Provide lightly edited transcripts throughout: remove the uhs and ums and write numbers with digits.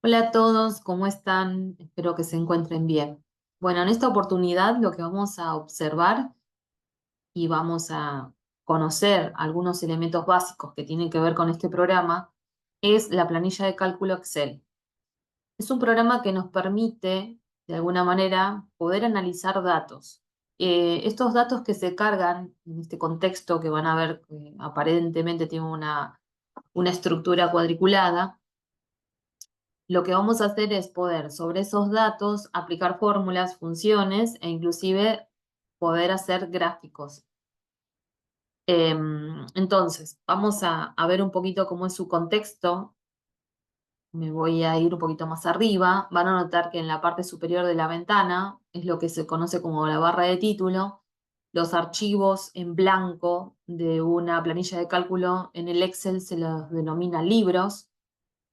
Hola a todos, ¿cómo están? Espero que se encuentren bien. Bueno, en esta oportunidad lo que vamos a observar y vamos a conocer algunos elementos básicos que tienen que ver con este programa es la planilla de cálculo Excel. Es un programa que nos permite, de alguna manera, poder analizar datos. Estos datos que se cargan en este contexto que van a ver que aparentemente tiene una estructura cuadriculada. Lo que vamos a hacer es poder sobre esos datos aplicar fórmulas, funciones e inclusive poder hacer gráficos. Entonces, vamos a ver un poquito cómo es su contexto. Me voy a ir un poquito más arriba. Van a notar que en la parte superior de la ventana es lo que se conoce como la barra de título. Los archivos en blanco de una planilla de cálculo en el Excel se los denomina libros.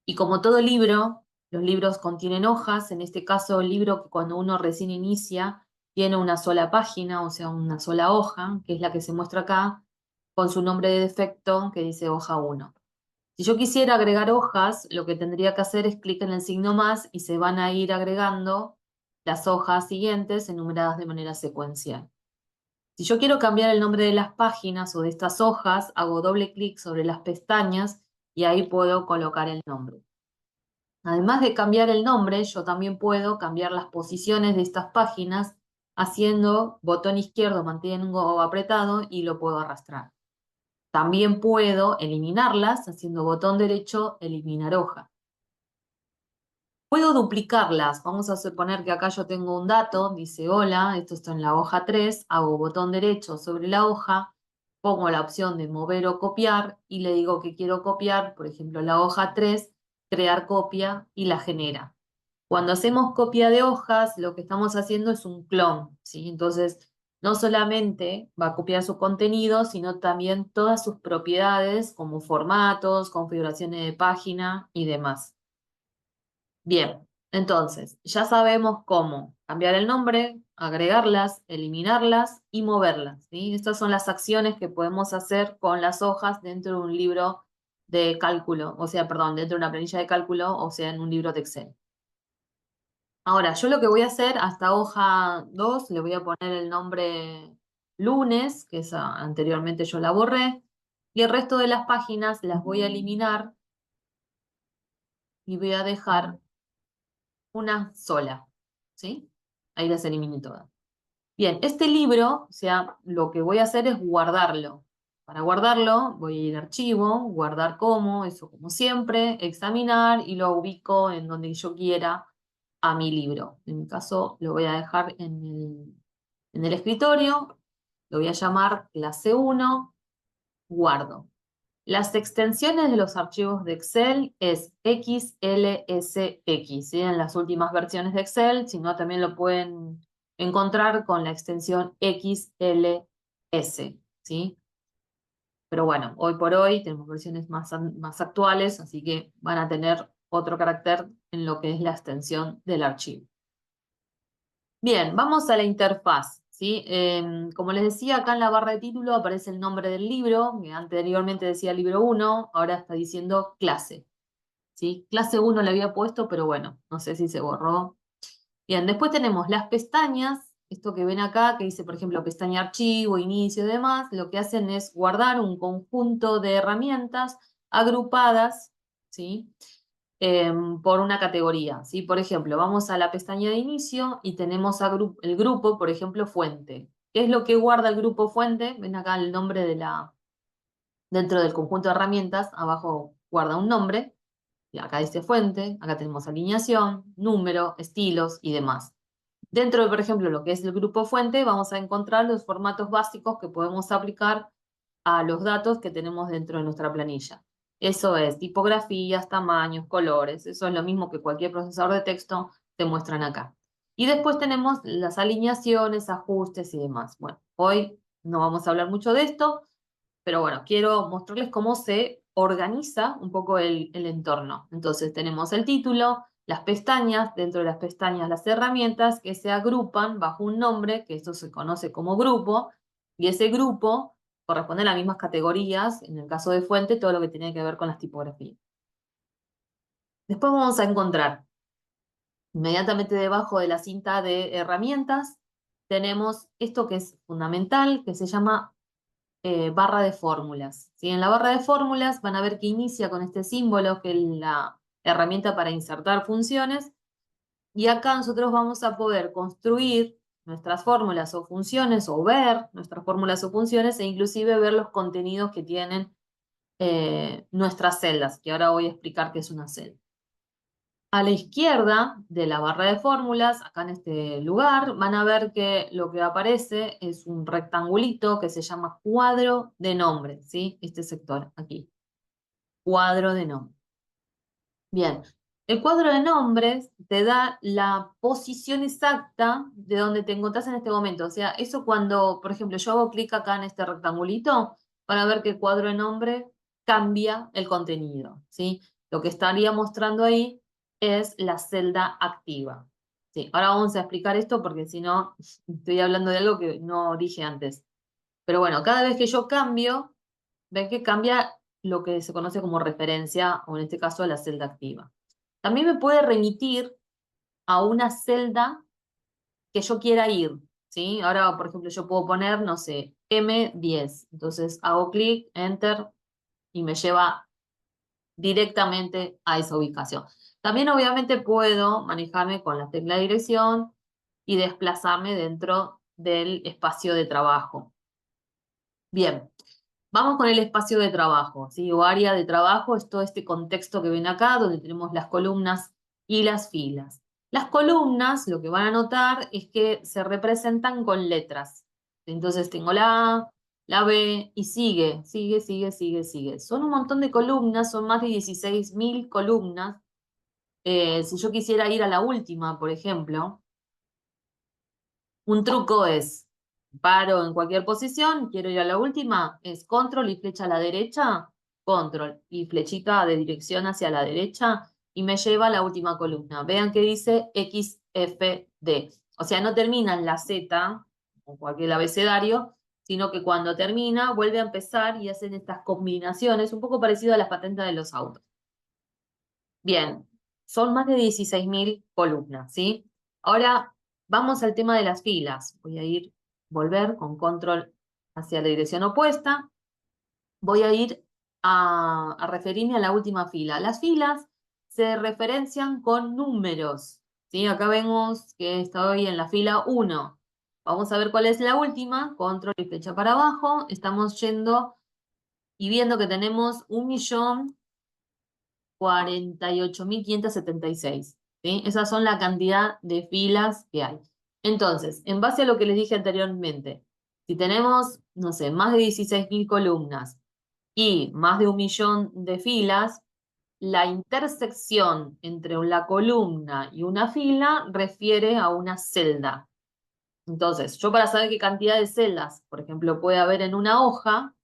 Y como todo libro, los libros contienen hojas. En este caso, el libro que cuando uno recién inicia tiene una sola página, o sea, una sola hoja, que es la que se muestra acá, con su nombre de defecto que dice hoja 1. Si yo quisiera agregar hojas, lo que tendría que hacer es clic en el signo más y se van a ir agregando las hojas siguientes enumeradas de manera secuencial. Si yo quiero cambiar el nombre de las páginas o de estas hojas, hago doble clic sobre las pestañas y ahí puedo colocar el nombre. Además de cambiar el nombre, yo también puedo cambiar las posiciones de estas páginas haciendo botón izquierdo, mantengo apretado y lo puedo arrastrar. También puedo eliminarlas haciendo botón derecho, eliminar hoja. Puedo duplicarlas. Vamos a suponer que acá yo tengo un dato, dice hola, esto está en la hoja 3, hago botón derecho sobre la hoja, pongo la opción de mover o copiar y le digo que quiero copiar, por ejemplo, la hoja 3, crear copia y la genera. Cuando hacemos copia de hojas, lo que estamos haciendo es un clon, ¿sí? Entonces, no solamente va a copiar su contenido, sino también todas sus propiedades como formatos, configuraciones de página y demás. Bien, entonces, ya sabemos cómo cambiar el nombre, agregarlas, eliminarlas y moverlas, ¿sí? Estas son las acciones que podemos hacer con las hojas dentro de un libro de cálculo, o sea, perdón, dentro de una planilla de cálculo, o sea, en un libro de Excel. Ahora, yo lo que voy a hacer, hasta hoja 2 le voy a poner el nombre lunes, que esa anteriormente yo la borré, y el resto de las páginas las voy a eliminar y voy a dejar una sola, ¿sí? Ahí las eliminé todas. Bien, este libro, o sea, lo que voy a hacer es guardarlo. Para guardarlo, voy a ir a archivo, guardar como, eso como siempre, examinar y lo ubico en donde yo quiera a mi libro. En mi caso, lo voy a dejar en el escritorio, lo voy a llamar clase 1, guardo. Las extensiones de los archivos de Excel es XLSX, ¿sí? En las últimas versiones de Excel, si no también lo pueden encontrar con la extensión XLS, ¿sí? Pero bueno, hoy por hoy tenemos versiones más actuales, así que van a tener otro carácter en lo que es la extensión del archivo. Bien, vamos a la interfaz, ¿sí? Como les decía, acá en la barra de título aparece el nombre del libro, que anteriormente decía libro 1, ahora está diciendo clase, ¿sí? Clase 1 le había puesto, pero bueno, no sé si se borró. Bien, después tenemos las pestañas, esto que ven acá, que dice, por ejemplo, pestaña archivo, inicio y demás, lo que hacen es guardar un conjunto de herramientas agrupadas, ¿sí? Por una categoría, ¿sí? Por ejemplo, vamos a la pestaña de inicio y tenemos el grupo, por ejemplo, fuente. ¿Qué es lo que guarda el grupo fuente? Ven acá el nombre dentro del conjunto de herramientas, abajo guarda un nombre, y acá dice fuente, acá tenemos alineación, número, estilos y demás. Dentro de, por ejemplo, lo que es el grupo fuente, vamos a encontrar los formatos básicos que podemos aplicar a los datos que tenemos dentro de nuestra planilla. Eso es tipografías, tamaños, colores. Eso es lo mismo que cualquier procesador de texto te muestran acá. Y después tenemos las alineaciones, ajustes y demás. Bueno, hoy no vamos a hablar mucho de esto, pero bueno, quiero mostrarles cómo se organiza un poco el entorno. Entonces tenemos el título, las pestañas, dentro de las pestañas las herramientas que se agrupan bajo un nombre, que esto se conoce como grupo, y ese grupo corresponde a las mismas categorías, en el caso de fuente, todo lo que tiene que ver con las tipografías. Después vamos a encontrar, inmediatamente debajo de la cinta de herramientas, tenemos esto que es fundamental, que se llama barra de fórmulas. ¿Sí? En la barra de fórmulas van a ver que inicia con este símbolo, que es la herramienta para insertar funciones, y acá nosotros vamos a poder construir nuestras fórmulas o funciones, o ver nuestras fórmulas o funciones, e inclusive ver los contenidos que tienen nuestras celdas, que ahora voy a explicar qué es una celda. A la izquierda de la barra de fórmulas, acá en este lugar, van a ver que lo que aparece es un rectangulito que se llama cuadro de nombre, ¿sí? Este sector aquí, cuadro de nombre. Bien, el cuadro de nombres te da la posición exacta de donde te encontrás en este momento. O sea, eso cuando, por ejemplo, yo hago clic acá en este rectangulito, van a ver que el cuadro de nombre cambia el contenido, ¿sí? Lo que estaría mostrando ahí es la celda activa. Sí, ahora vamos a explicar esto porque si no, estoy hablando de algo que no dije antes. Pero bueno, cada vez que yo cambio, ven que cambia lo que se conoce como referencia, o en este caso la celda activa. También me puede remitir a una celda que yo quiera ir, ¿sí? Ahora, por ejemplo, yo puedo poner, no sé, M10. Entonces hago clic, enter, y me lleva directamente a esa ubicación. También obviamente puedo manejarme con la tecla de dirección y desplazarme dentro del espacio de trabajo. Bien, vamos con el espacio de trabajo, ¿sí? O área de trabajo es todo este contexto que ven acá, donde tenemos las columnas y las filas. Las columnas, lo que van a notar es que se representan con letras. Entonces tengo la A, la B y sigue. Son un montón de columnas, son más de 16.000 columnas. Si yo quisiera ir a la última, por ejemplo, un truco es, paro en cualquier posición, quiero ir a la última, es control y flecha a la derecha, control y flechita de dirección hacia la derecha y me lleva a la última columna. Vean que dice XFD. O sea, no termina en la Z, o cualquier abecedario, sino que cuando termina vuelve a empezar y hacen estas combinaciones, un poco parecido a las patentes de los autos. Bien, son más de 16.000 columnas, ¿sí? Ahora vamos al tema de las filas. Voy a volver con control hacia la dirección opuesta. Voy a ir a referirme a la última fila. Las filas se referencian con números, ¿sí? Acá vemos que estoy en la fila 1. Vamos a ver cuál es la última. Control y flecha para abajo. Estamos yendo y viendo que tenemos 1.048.576. ¿Sí? Esas son la cantidad de filas que hay. Entonces, en base a lo que les dije anteriormente, si tenemos, no sé, más de 16.000 columnas y más de 1.000.000 de filas, la intersección entre la columna y una fila refiere a una celda. Entonces, yo para saber qué cantidad de celdas, por ejemplo, puede haber en una hoja,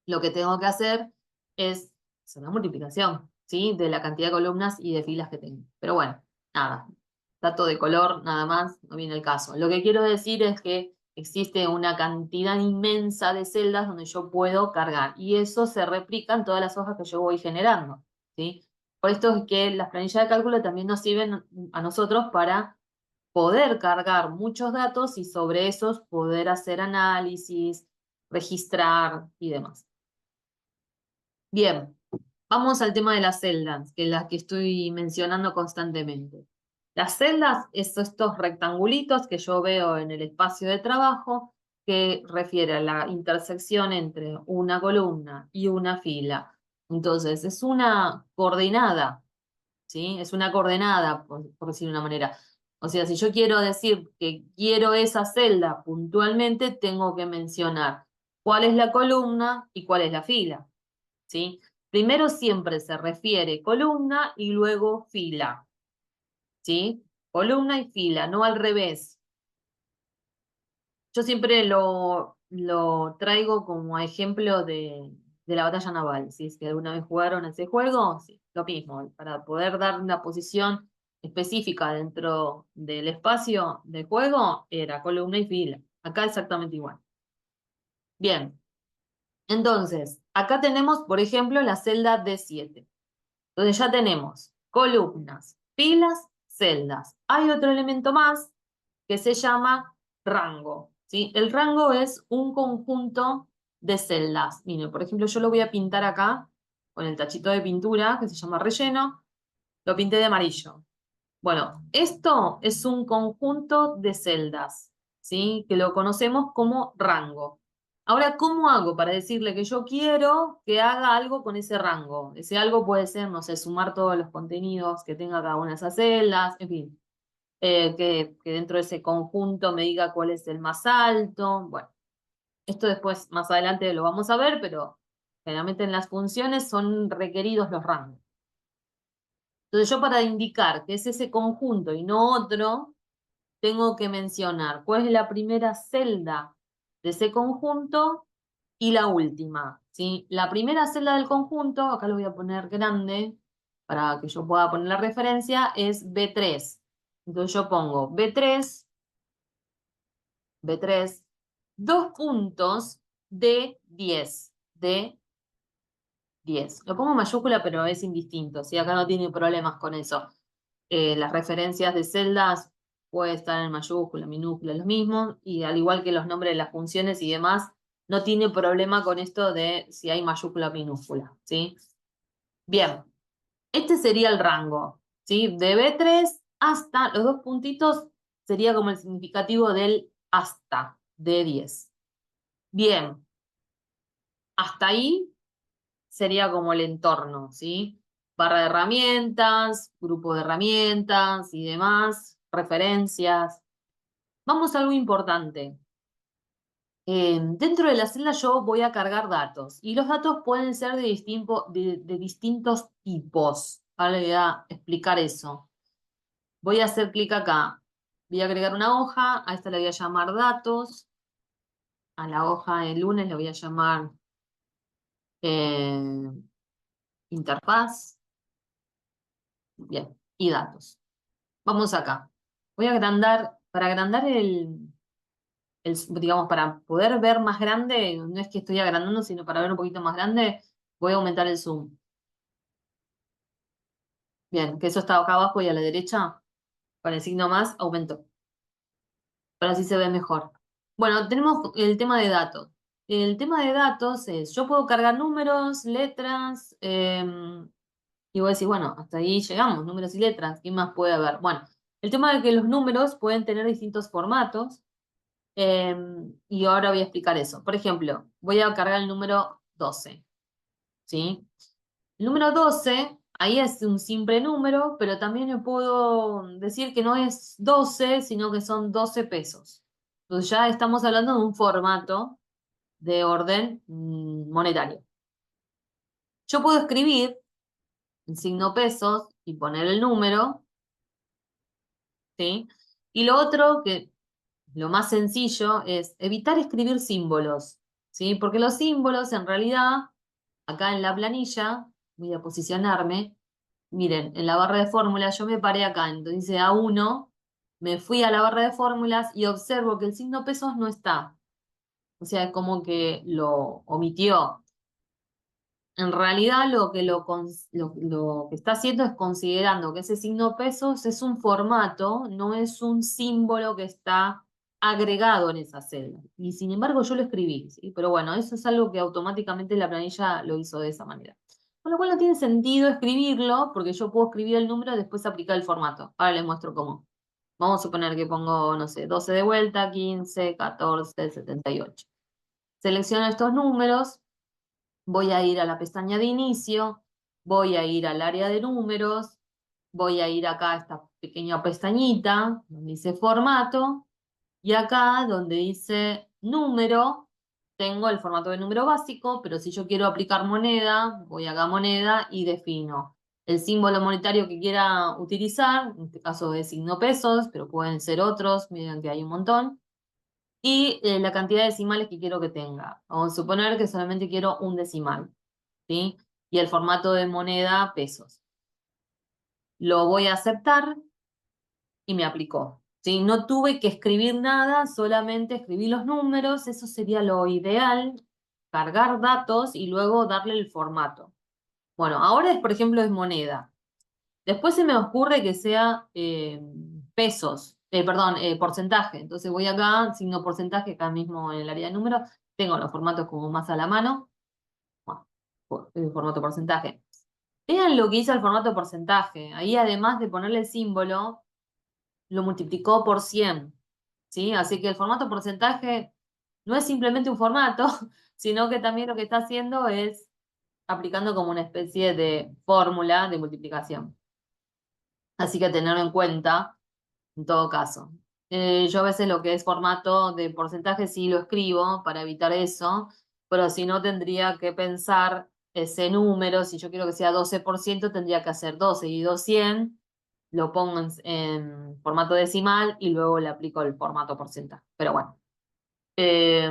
lo que tengo que hacer es hacer una multiplicación, ¿sí? De la cantidad de columnas y de filas que tengo. Pero bueno, nada, dato de color, nada más, no viene el caso. Lo que quiero decir es que existe una cantidad inmensa de celdas donde yo puedo cargar y eso se replica en todas las hojas que yo voy generando, ¿sí? Por esto es que las planillas de cálculo también nos sirven a nosotros para poder cargar muchos datos y sobre esos poder hacer análisis, registrar y demás. Bien, vamos al tema de las celdas, que es la que estoy mencionando constantemente. Las celdas es estos rectangulitos que yo veo en el espacio de trabajo que refiere a la intersección entre una columna y una fila. Entonces, es una coordenada, ¿sí? Es una coordenada, por decir de una manera. O sea, si yo quiero decir que quiero esa celda puntualmente, tengo que mencionar cuál es la columna y cuál es la fila. ¿Sí? Primero siempre se refiere columna y luego fila, ¿sí? Columna y fila, no al revés. Yo siempre lo traigo como ejemplo de la batalla naval, ¿sí? Si alguna vez jugaron ese juego, sí, lo mismo, para poder dar una posición específica dentro del espacio de juego, era columna y fila. Acá exactamente igual. Bien, entonces, acá tenemos, por ejemplo, la celda D7. Entonces ya tenemos columnas, filas, celdas. Hay otro elemento más que se llama rango, ¿sí? El rango es un conjunto de celdas. Miren, por ejemplo, yo lo voy a pintar acá con el tachito de pintura que se llama relleno. Lo pinté de amarillo. Bueno, esto es un conjunto de celdas, ¿sí? Que lo conocemos como rango. Ahora, ¿cómo hago para decirle que yo quiero que haga algo con ese rango? Ese algo puede ser, no sé, sumar todos los contenidos que tenga cada una de esas celdas, en fin, que dentro de ese conjunto me diga cuál es el más alto. Bueno, esto después, más adelante lo vamos a ver, pero generalmente en las funciones son requeridos los rangos. Entonces yo para indicar que es ese conjunto y no otro, tengo que mencionar cuál es la primera celda de ese conjunto y la última, ¿sí? La primera celda del conjunto, acá lo voy a poner grande para que yo pueda poner la referencia, es B3. Entonces yo pongo B3, dos puntos de 10, de 10. Lo pongo en mayúscula, pero es indistinto, ¿sí? Acá no tiene problemas con eso. Las referencias de celdas puede estar en mayúscula, minúscula, lo mismo, y al igual que los nombres de las funciones y demás, no tiene problema con esto de si hay mayúscula o minúscula, ¿sí? Bien, este sería el rango, ¿sí? De B3 hasta los dos puntitos sería como el significativo del hasta de 10. Bien, hasta ahí sería como el entorno, ¿sí? Barra de herramientas, grupo de herramientas y demás, referencias. Vamos a algo importante. Dentro de la celda yo voy a cargar datos y los datos pueden ser de distintos tipos. Ahora le voy a explicar eso. Voy a hacer clic acá. Voy a agregar una hoja, a esta le voy a llamar datos. A la hoja de lunes le voy a llamar eh, interfaz. Bien, y datos. Vamos acá. Voy a agrandar, para agrandar digamos, para poder ver más grande, no es que estoy agrandando, sino para ver un poquito más grande, voy a aumentar el zoom. Bien, que eso está acá abajo y a la derecha, con el signo más, aumento. Pero así se ve mejor. Bueno, tenemos el tema de datos. El tema de datos es, yo puedo cargar números, letras, y voy a decir, bueno, hasta ahí llegamos, números y letras, ¿qué más puede haber? Bueno, el tema de que los números pueden tener distintos formatos. Y ahora voy a explicar eso. Por ejemplo, voy a cargar el número 12, ¿sí? El número 12, ahí es un simple número, pero también le puedo decir que no es 12, sino que son 12 pesos. Entonces ya estamos hablando de un formato de orden monetario. Yo puedo escribir el signo pesos y poner el número, ¿sí? Y lo otro, que lo más sencillo, es evitar escribir símbolos, ¿sí? Porque los símbolos, en realidad, acá en la planilla, voy a posicionarme, miren, en la barra de fórmulas yo me paré acá, entonces dice A1, me fui a la barra de fórmulas y observo que el signo pesos no está. O sea, es como que lo omitió. En realidad lo que está haciendo es considerando que ese signo pesos es un formato, no es un símbolo que está agregado en esa celda. Y sin embargo yo lo escribí, ¿sí? Pero bueno, eso es algo que automáticamente la planilla lo hizo de esa manera. Con lo cual no tiene sentido escribirlo, porque yo puedo escribir el número y después aplicar el formato. Ahora les muestro cómo. Vamos a suponer que pongo, no sé, 12 de vuelta, 15, 14, 78. Selecciono estos números. Voy a ir a la pestaña de inicio, voy a ir al área de números, voy a ir acá a esta pequeña pestañita donde dice formato y acá donde dice número, tengo el formato de número básico, pero si yo quiero aplicar moneda, voy acá a moneda y defino el símbolo monetario que quiera utilizar, en este caso es signo pesos, pero pueden ser otros, miren que hay un montón y la cantidad de decimales que quiero que tenga. Vamos a suponer que solamente quiero un decimal, ¿sí? Y el formato de moneda, pesos. Lo voy a aceptar y me aplicó, ¿sí? No tuve que escribir nada, solamente escribí los números, eso sería lo ideal, cargar datos y luego darle el formato. Bueno, ahora es, por ejemplo, es moneda. Después se me ocurre que sea pesos, perdón, porcentaje. Entonces voy acá, signo porcentaje, acá mismo en el área de números, tengo los formatos como más a la mano. Bueno, formato porcentaje. Vean lo que hizo el formato porcentaje. Ahí además de ponerle el símbolo, lo multiplicó por 100. ¿Sí? Así que el formato porcentaje no es simplemente un formato, sino que también lo que está haciendo es aplicando como una especie de fórmula de multiplicación. Así que tenerlo en cuenta en todo caso. Yo a veces lo que es formato de porcentaje sí lo escribo para evitar eso, pero si no tendría que pensar ese número, si yo quiero que sea 12%, tendría que hacer 12 y 200, lo pongo en formato decimal y luego le aplico el formato porcentaje. Pero bueno, eh,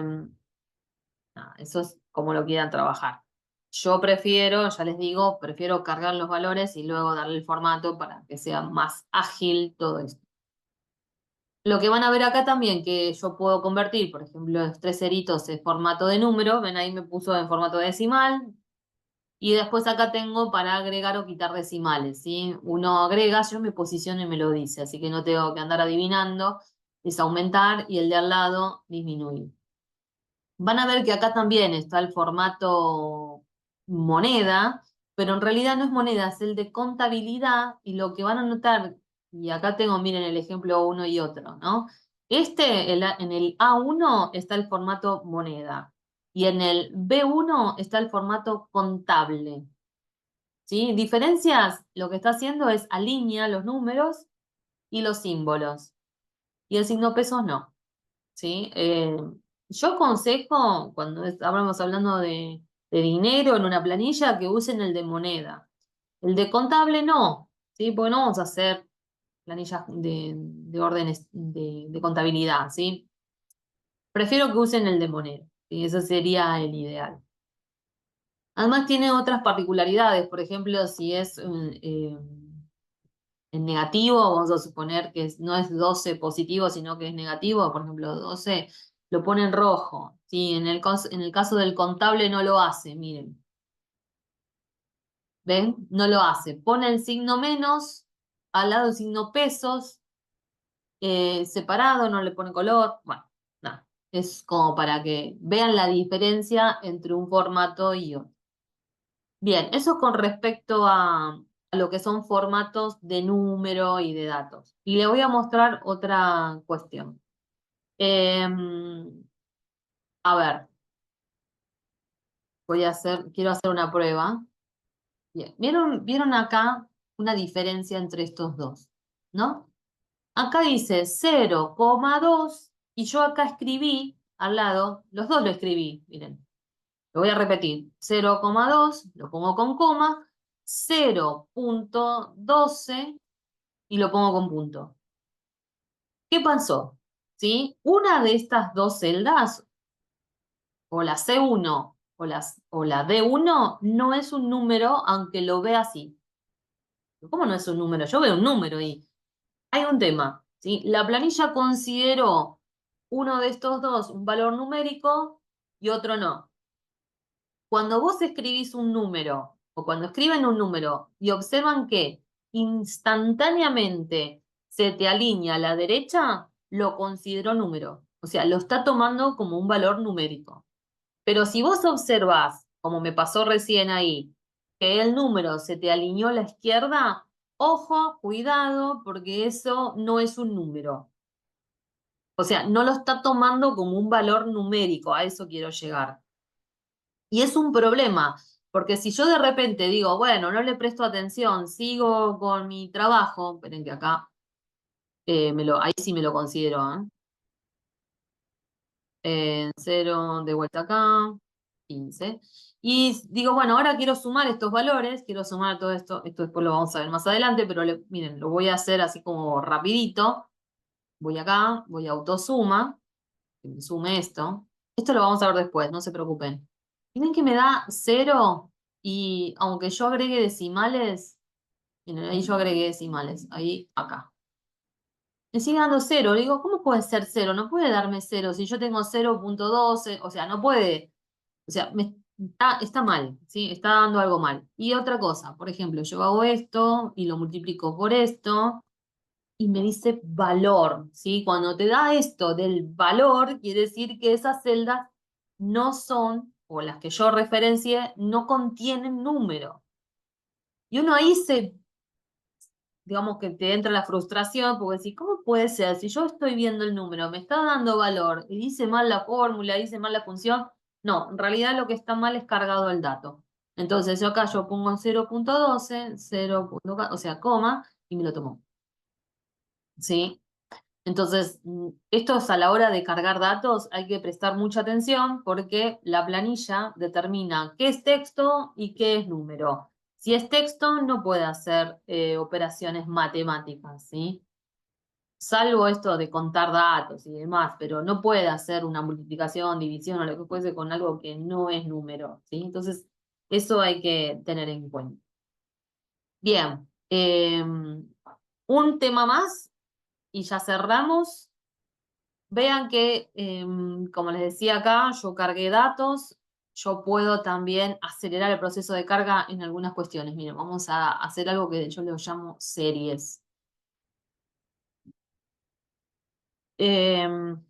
nada, eso es como lo quieran trabajar. Yo prefiero, ya les digo, prefiero cargar los valores y luego darle el formato para que sea más ágil todo esto. Lo que van a ver acá también, que yo puedo convertir, por ejemplo, los tres ceritos en formato de número, ven ahí me puso en formato decimal, y después acá tengo para agregar o quitar decimales, ¿sí? Uno agrega, yo me posiciono y me lo dice, así que no tengo que andar adivinando, es aumentar y el de al lado disminuir. Van a ver que acá también está el formato moneda, pero en realidad no es moneda, es el de contabilidad y lo que van a notar, y acá tengo, miren el ejemplo uno y otro, ¿no? En el A1 está el formato moneda y en el B1 está el formato contable, ¿sí? Diferencias, lo que está haciendo es alinea los números y los símbolos y el signo pesos no. ¿Sí? Yo aconsejo, cuando estábamos hablando de dinero en una planilla, que usen el de moneda. El de contable no, ¿sí? Porque no vamos a hacer planillas de órdenes de contabilidad, ¿sí? Prefiero que usen el de moneda, y ese sería el ideal. Además tiene otras particularidades, por ejemplo, si es en negativo, vamos a suponer que no es 12 positivo, sino que es negativo, por ejemplo, 12 lo pone en rojo, ¿sí? En el caso del contable no lo hace, miren, ¿ven? No lo hace. Pone el signo menos, al lado el signo pesos, separado, no le pone color, bueno, nada. Es como para que vean la diferencia entre un formato y otro. Bien, eso con respecto a lo que son formatos de número y de datos. Y le voy a mostrar otra cuestión. A ver, quiero hacer una prueba. Bien, ¿vieron acá una diferencia entre estos dos? ¿No? Acá dice 0,2 y yo acá escribí al lado, los dos lo escribí, miren. Lo voy a repetir. 0,2, lo pongo con coma, 0,12 y lo pongo con punto. ¿Qué pasó? ¿Sí? Una de estas dos celdas, o la C1 o la D1, no es un número, aunque lo vea así. ¿Cómo no es un número? Yo veo un número ahí. Hay un tema, ¿sí? La planilla consideró uno de estos dos un valor numérico y otro no. Cuando vos escribís un número o cuando escriben un número y observan que instantáneamente se te alinea a la derecha, lo consideró número. O sea, lo está tomando como un valor numérico. Pero si vos observás, como me pasó recién ahí, que el número se te alineó a la izquierda, ojo, cuidado, porque eso no es un número. O sea, no lo está tomando como un valor numérico, a eso quiero llegar. Y es un problema, porque si yo de repente digo, bueno, no le presto atención, sigo con mi trabajo, esperen que acá, ahí sí me lo considero, ¿eh? Cero de vuelta acá, 15. Y digo, bueno, ahora quiero sumar estos valores, quiero sumar todo esto después lo vamos a ver más adelante, pero miren, lo voy a hacer así como rapidito. Voy acá, voy a autosuma, que me sume esto. Esto lo vamos a ver después, no se preocupen. Miren que me da 0 y aunque yo agregue decimales, miren, ahí yo agregué decimales, ahí, acá. Me sigue dando 0. Le digo, ¿cómo puede ser 0? No puede darme 0 si yo tengo 0,12, o sea, no puede. O sea, está mal, ¿sí? Está dando algo mal. Y otra cosa, por ejemplo, yo hago esto y lo multiplico por esto y me dice valor, ¿sí? Cuando te da esto del valor, quiere decir que esas celdas no son, o las que yo referencié, no contienen número. Y uno ahí digamos que te entra la frustración, porque decís, ¿cómo puede ser? Si yo estoy viendo el número, me está dando valor, y dice mal la fórmula, dice mal la función, no, en realidad lo que está mal es cargado el dato. Entonces yo acá yo pongo 0.12, 0. O sea, coma, y me lo tomo. ¿Sí? Entonces, esto es a la hora de cargar datos, hay que prestar mucha atención porque la planilla determina qué es texto y qué es número. Si es texto, no puede hacer operaciones matemáticas, ¿sí? Salvo esto de contar datos y demás, pero no puede hacer una multiplicación, división o lo que fuese con algo que no es número, ¿sí? Entonces, eso hay que tener en cuenta. Bien, un tema más y ya cerramos. Vean que, como les decía acá, yo cargué datos, yo puedo también acelerar el proceso de carga en algunas cuestiones. Miren, vamos a hacer algo que yo le llamo series. Em,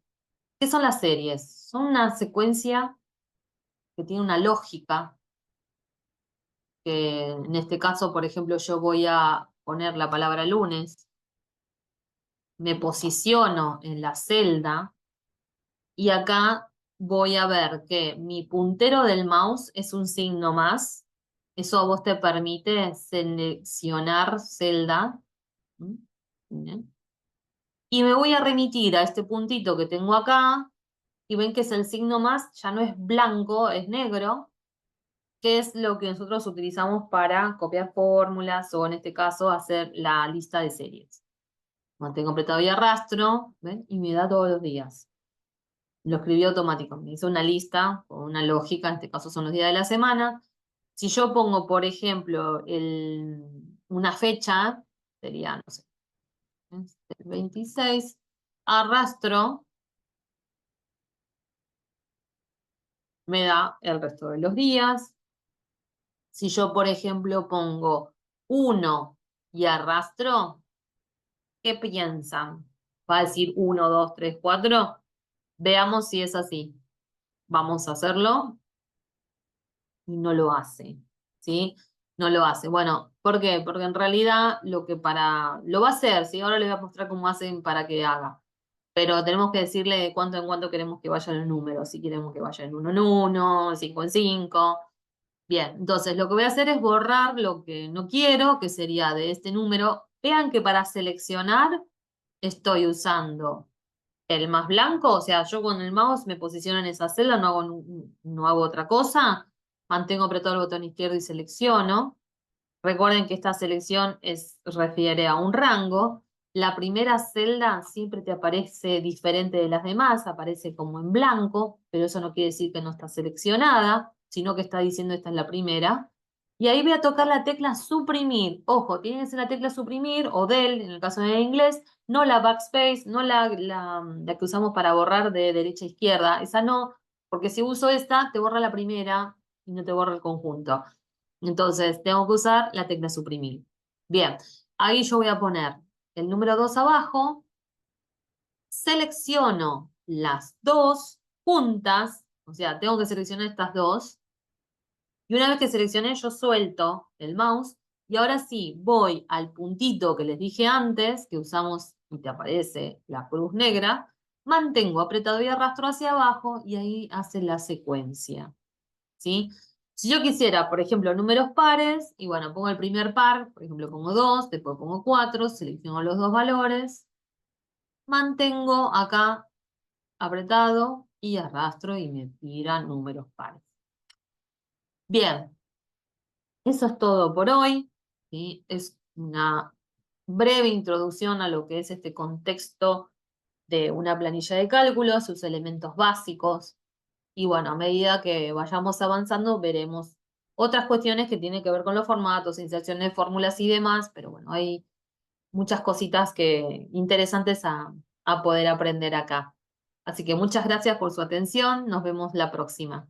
¿Qué son las series? Son una secuencia que tiene una lógica, que en este caso, por ejemplo, yo voy a poner la palabra lunes, me posiciono en la celda, y acá voy a ver que mi puntero del mouse es un signo más. Eso a vos te permite seleccionar celda. ¿Mm? Bien. Y me voy a remitir a este puntito que tengo acá. Y ven que es el signo más, ya no es blanco, es negro, que es lo que nosotros utilizamos para copiar fórmulas o en este caso hacer la lista de series. Mantengo apretado y arrastro, ¿ven? Y me da todos los días. Lo escribió automático. Me hizo una lista o una lógica, en este caso son los días de la semana. Si yo pongo, por ejemplo, una fecha, sería, no sé, el 26, arrastro, me da el resto de los días. Si yo, por ejemplo, pongo 1 y arrastro, ¿qué piensan? ¿Va a decir 1, 2, 3, 4? Veamos si es así. Vamos a hacerlo. Y no lo hace, ¿sí? No lo hace. Bueno, ¿por qué? Porque en realidad lo va a hacer, ¿sí? Ahora les voy a mostrar cómo hacen para que haga. Pero tenemos que decirle de cuánto en cuánto queremos que vayan los números, si queremos que vaya en uno en uno, 5 en 5. Bien, entonces lo que voy a hacer es borrar lo que no quiero, que sería de este número. Vean que para seleccionar estoy usando el más blanco, o sea, yo con el mouse me posiciono en esa celda, no hago otra cosa, mantengo apretado el botón izquierdo y selecciono. Recuerden que esta selección refiere a un rango. La primera celda siempre te aparece diferente de las demás, aparece como en blanco, pero eso no quiere decir que no está seleccionada, sino que está diciendo esta es la primera. Y ahí voy a tocar la tecla suprimir. Ojo, tiene que ser la tecla suprimir o del, en el caso de inglés, no la backspace, no la que usamos para borrar de derecha a izquierda. Esa no, porque si uso esta, te borra la primera y no te borra el conjunto. Entonces, tengo que usar la tecla suprimir. Bien, ahí yo voy a poner el número 2 abajo, selecciono las dos juntas, o sea, tengo que seleccionar estas dos, y una vez que seleccioné, yo suelto el mouse, y ahora sí, voy al puntito que les dije antes, que usamos y te aparece la cruz negra, mantengo apretado y arrastro hacia abajo, y ahí hace la secuencia. ¿Sí? Si yo quisiera, por ejemplo, números pares, y bueno, pongo el primer par, por ejemplo, pongo 2, después pongo 4, selecciono los dos valores, mantengo acá apretado y arrastro y me tira números pares. Bien, eso es todo por hoy, ¿sí? Es una breve introducción a lo que es este contexto de una planilla de cálculo, sus elementos básicos. Y bueno, a medida que vayamos avanzando, veremos otras cuestiones que tienen que ver con los formatos, inserción de fórmulas y demás, pero bueno, hay muchas cositas interesantes a poder aprender acá. Así que muchas gracias por su atención, nos vemos la próxima.